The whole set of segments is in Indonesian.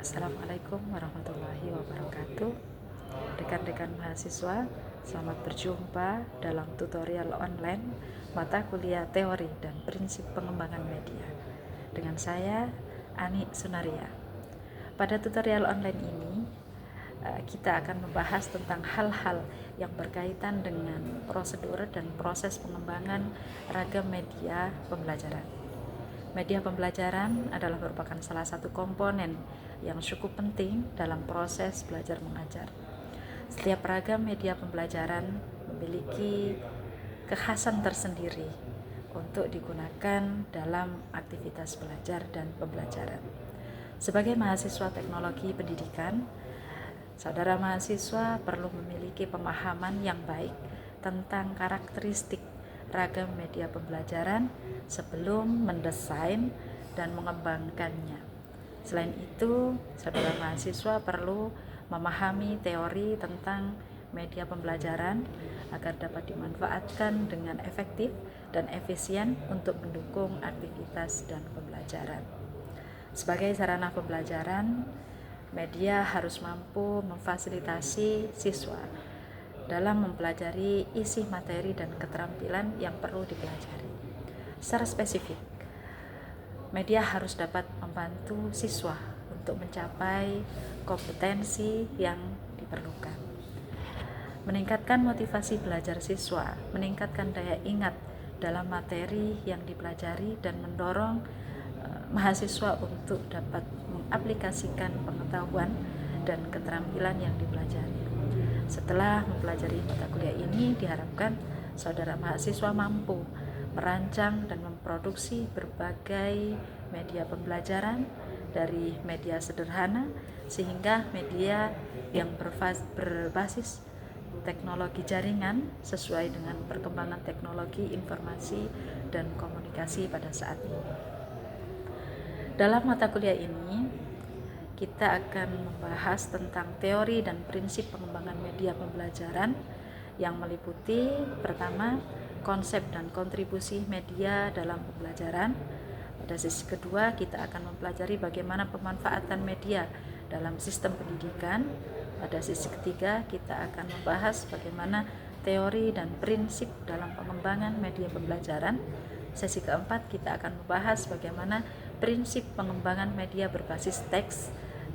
Assalamualaikum warahmatullahi wabarakatuh. Rekan-rekan mahasiswa, selamat berjumpa dalam tutorial online mata kuliah teori dan prinsip pengembangan media dengan saya, Ani Sunaria. Pada tutorial online ini, kita akan membahas tentang hal-hal yang berkaitan dengan prosedur dan proses pengembangan ragam media pembelajaran. Media pembelajaran adalah merupakan salah satu komponen yang cukup penting dalam proses belajar mengajar. Setiap ragam media pembelajaran memiliki kekhasan tersendiri untuk digunakan dalam aktivitas belajar dan pembelajaran. Sebagai mahasiswa teknologi pendidikan, saudara mahasiswa perlu memiliki pemahaman yang baik tentang karakteristik ragam media pembelajaran sebelum mendesain dan mengembangkannya. Selain itu, saudara mahasiswa perlu memahami teori tentang media pembelajaran agar dapat dimanfaatkan dengan efektif dan efisien untuk mendukung aktivitas dan pembelajaran. Sebagai sarana pembelajaran, media harus mampu memfasilitasi siswa dalam mempelajari isi materi dan keterampilan yang perlu dipelajari. Secara spesifik, media harus dapat membantu siswa untuk mencapai kompetensi yang diperlukan. Meningkatkan motivasi belajar siswa, meningkatkan daya ingat dalam materi yang dipelajari dan mendorong mahasiswa untuk dapat mengaplikasikan pengetahuan dan keterampilan yang dipelajari. Setelah mempelajari mata kuliah ini, diharapkan saudara mahasiswa mampu merancang dan memproduksi berbagai media pembelajaran dari media sederhana sehingga media yang berbasis teknologi jaringan sesuai dengan perkembangan teknologi informasi dan komunikasi pada saat ini. Dalam mata kuliah ini, kita akan membahas tentang teori dan prinsip pengembangan media pembelajaran yang meliputi pertama, konsep dan kontribusi media dalam pembelajaran. Pada sesi kedua, kita akan mempelajari bagaimana pemanfaatan media dalam sistem pendidikan. Pada sesi ketiga, kita akan membahas bagaimana teori dan prinsip dalam pengembangan media pembelajaran. Sesi keempat, kita akan membahas bagaimana prinsip pengembangan media berbasis teks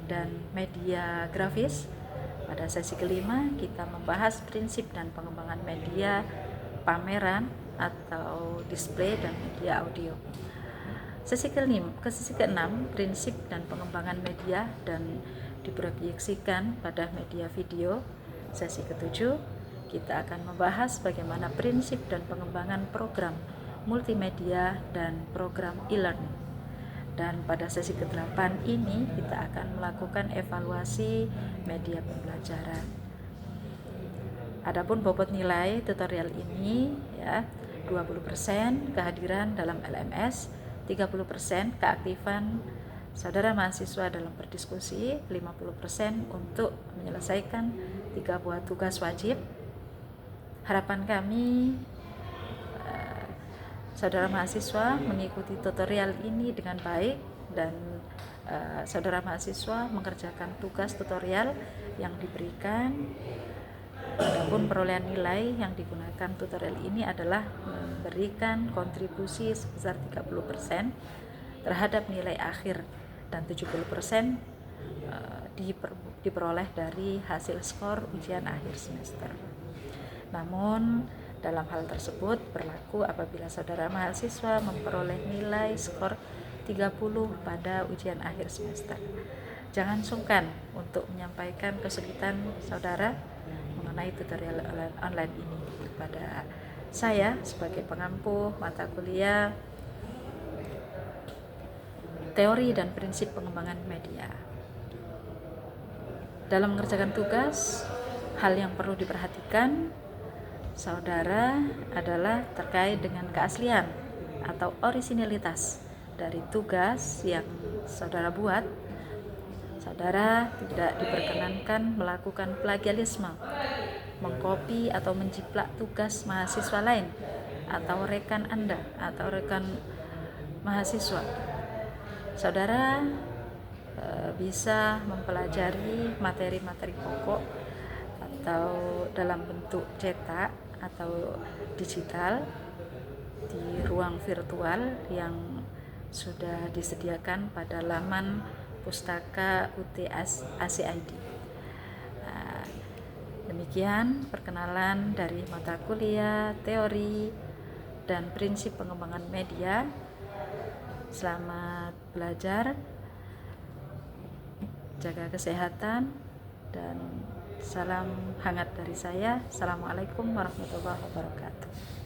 dan media grafis. Pada sesi kelima, kita membahas prinsip dan pengembangan media pameran atau display dan media audio. Sesi keenam, prinsip dan pengembangan media dan diproyeksikan pada media video. Sesi ketujuh, kita akan membahas bagaimana prinsip dan pengembangan program multimedia dan program e-learning. Dan pada sesi ke-8 ini kita akan melakukan evaluasi media pembelajaran. Adapun bobot nilai tutorial ini 20% kehadiran dalam LMS, 30% keaktifan saudara mahasiswa dalam berdiskusi, 50% untuk menyelesaikan 3 buah tugas wajib. Harapan kami saudara mahasiswa mengikuti tutorial ini dengan baik dan saudara mahasiswa mengerjakan tugas tutorial yang diberikan. Adapun perolehan nilai yang digunakan tutorial ini adalah memberikan kontribusi sebesar 30% terhadap nilai akhir dan 70% diperoleh dari hasil skor ujian akhir semester. Namun dalam hal tersebut berlaku apabila saudara mahasiswa memperoleh nilai skor 30 pada ujian akhir semester. Jangan sungkan untuk menyampaikan kesulitan saudara mengenai tutorial online ini kepada saya sebagai pengampu mata kuliah teori dan prinsip pengembangan media. Dalam mengerjakan tugas, hal yang perlu diperhatikan saudara adalah terkait dengan keaslian atau orisinilitas dari tugas yang saudara buat. Saudara tidak diperkenankan melakukan plagiarisme, mengkopi atau menjiplak tugas mahasiswa lain atau rekan Anda atau rekan mahasiswa. Saudara bisa mempelajari materi-materi pokok atau dalam bentuk cetak atau digital di ruang virtual yang sudah disediakan pada laman Pustaka UT ACID. Demikian perkenalan dari mata kuliah teori dan prinsip pengembangan media. Selamat belajar, jaga kesehatan, dan salam hangat dari saya. Assalamualaikum warahmatullahi wabarakatuh.